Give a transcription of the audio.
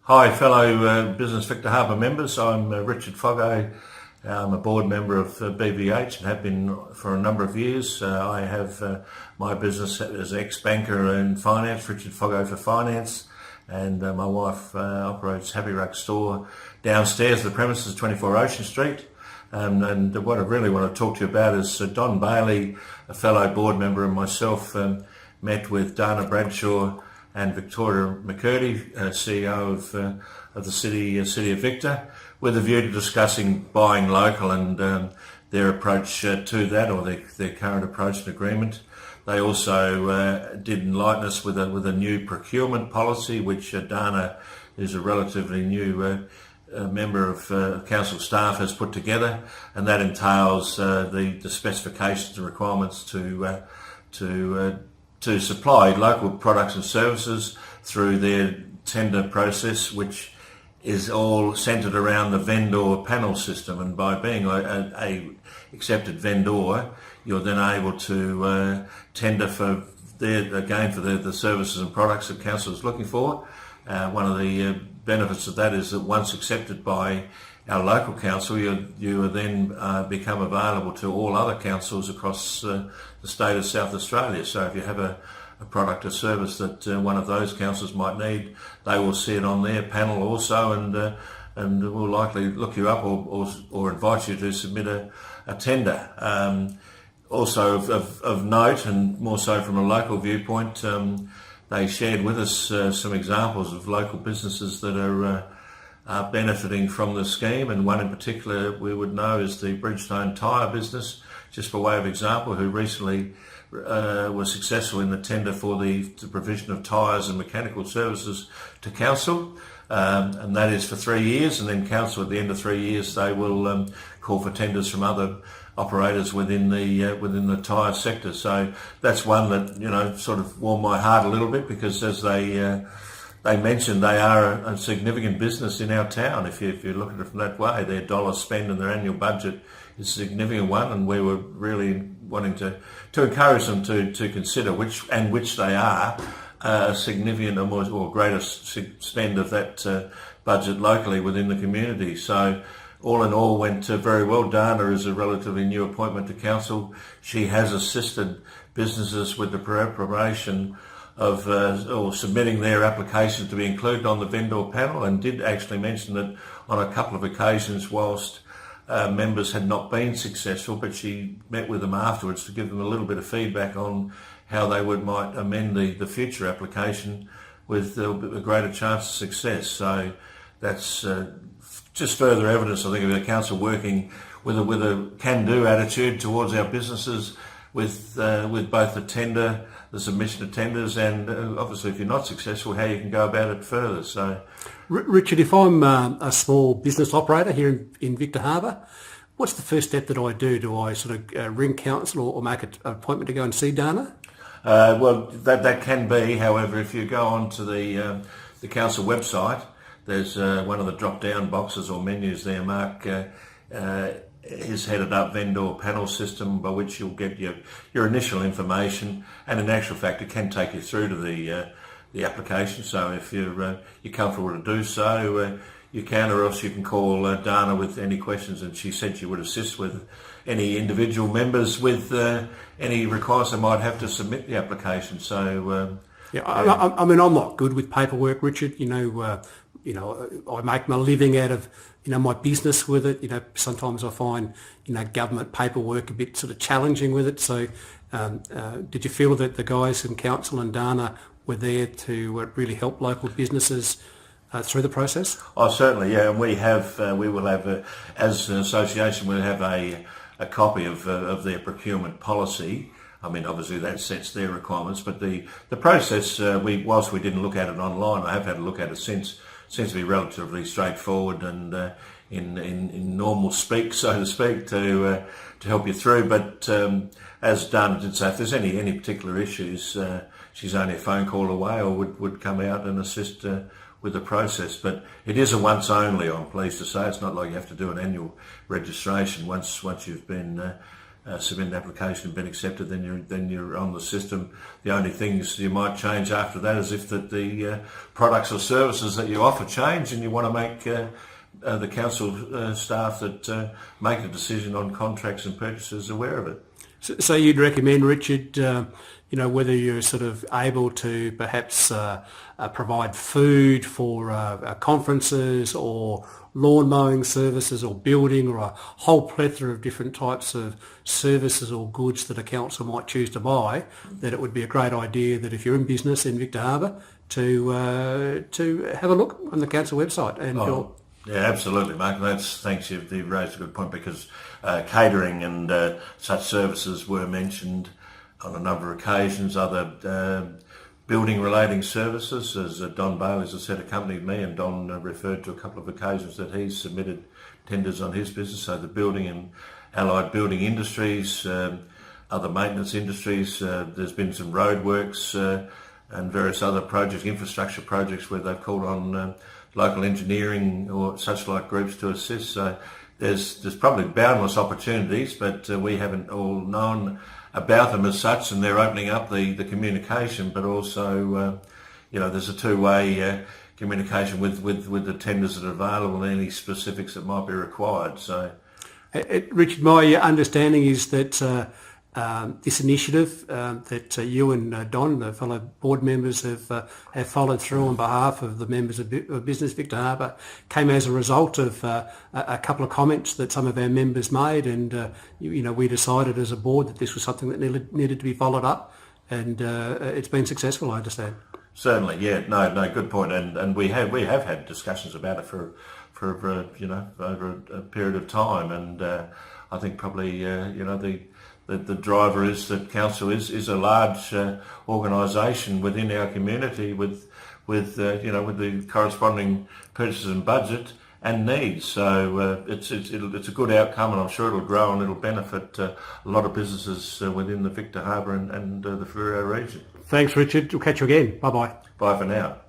Hi, fellow Business Victor Harbour members. I'm Richard Foggo. I'm a board member of BVH and have been for a number of years. I have my business as ex-banker in finance, Richard Foggo for Finance, and my wife operates Happy Ruck store downstairs. The premises 24 Ocean Street. And what I really want to talk to you about is Don Bailey, a fellow board member, and myself met with Dana Bradshaw and Victoria McCurdy, CEO of the city of Victor, with a view to discussing buying local and their approach to that, or their current approach and agreement. They also did enlighten us with a new procurement policy, which Dana, who's a relatively new member of council staff, has put together, and that entails the specifications and requirements to supply local products and services through their tender process, which is all centred around the vendor panel system. And by being a accepted vendor, you're then able to tender for the services and products that council is looking for. One of the benefits of that is that once accepted by our local council, you then become available to all other councils across the state of South Australia. So if you have a product or service that one of those councils might need, they will see it on their panel also, and will likely look you up or invite you to submit a tender. Also of note, and more so from a local viewpoint, they shared with us some examples of local businesses that are benefiting from the scheme, and one in particular we would know is the Bridgestone tyre business, just by way of example, who recently was successful in the tender for the provision of tyres and mechanical services to council, and that is for 3 years, and then council at the end of 3 years they will call for tenders from other operators within the tyre sector. So that's one that sort of warmed my heart a little bit, because as they mentioned, they are a significant business in our town. If you look at it from that way, their dollar spend and their annual budget is a significant one, and we were really wanting to encourage them to consider which they are a significant or greater spend of that budget locally within the community. So all in all, went very well. Dana is a relatively new appointment to council. She has assisted businesses with the preparation of or submitting their applications to be included on the vendor panel, and did actually mention that on a couple of occasions, whilst members had not been successful, but she met with them afterwards to give them a little bit of feedback on how they might amend the future application with a greater chance of success. So that's just further evidence, I think, of the council working with a can-do attitude towards our businesses, with both the submission of tenders, and obviously if you're not successful, how you can go about it further. So, Richard, if I'm a small business operator here in Victor Harbour, what's the first step that I do? Do I sort of ring council or make an appointment to go and see Dana? Well, that can be. However, if you go onto the council website, there's one of the drop-down boxes or menus there, Mark, is headed up vendor panel system, by which you'll get your initial information, and in actual fact it can take you through to the application. So if you're comfortable to do so, you can, or else you can call Dana with any questions, and she said she would assist with any individual members with any requirements they might have to submit the application. So I mean, I'm not good with paperwork, Richard. I make my living out of my business with it. Sometimes I find government paperwork a bit sort of challenging with it. So did you feel that the guys in council and Dana were there to really help local businesses through the process? Oh, certainly, yeah. And we will have, as an association, we'll have a copy of their procurement policy. I mean, obviously that sets their requirements, but the process, whilst we didn't look at it online, I have had a look at it since. Seems to be relatively straightforward and in normal speak, so to speak, to help you through. But as Dana did say, if there's any particular issues, she's only a phone call away, or would come out and assist with the process. But it is a once only, I'm pleased to say. It's not like you have to do an annual registration once you've been submit an application and been accepted, then you're on the system. The only things you might change after that is if the products or services that you offer change, and you want to make the council staff that make a decision on contracts and purchases aware of it. So you'd recommend, Richard, whether you're sort of able to perhaps provide food for conferences or lawn mowing services or building, or a whole plethora of different types of services or goods that a council might choose to buy, that it would be a great idea that if you're in business in Victor Harbor to have a look on the council website. And yeah, absolutely, Mark. Thanks. You've raised a good point, because catering and such services were mentioned on a number of occasions. Other building-relating services, as Don Bailey, as I said, accompanied me, and Don referred to a couple of occasions that he's submitted tenders on his business. So the building and allied building industries, other maintenance industries. There's been some roadworks and various other projects, infrastructure projects, where they've called on local engineering or such like groups to assist. So there's probably boundless opportunities, but we haven't all known about them as such, and they're opening up the communication, but also there's a two-way communication with the tenders that are available and any specifics that might be required. So, Richard, my understanding is that this initiative that you and Don, the fellow board members, have followed through on behalf of the members of Business Victor Harbor, came as a result of a couple of comments that some of our members made, and we decided as a board that this was something that needed to be followed up, and it's been successful, I understand. Certainly, yeah, no, good point, and we have had discussions about it for over a period of time, and I think probably the driver is that council is a large organisation within our community with the corresponding purchases and budget and needs. So it's a good outcome, and I'm sure it'll grow and it'll benefit a lot of businesses within the Victor Harbor and the Fleurieu region. Thanks, Richard. We'll catch you again. Bye-bye. Bye for now.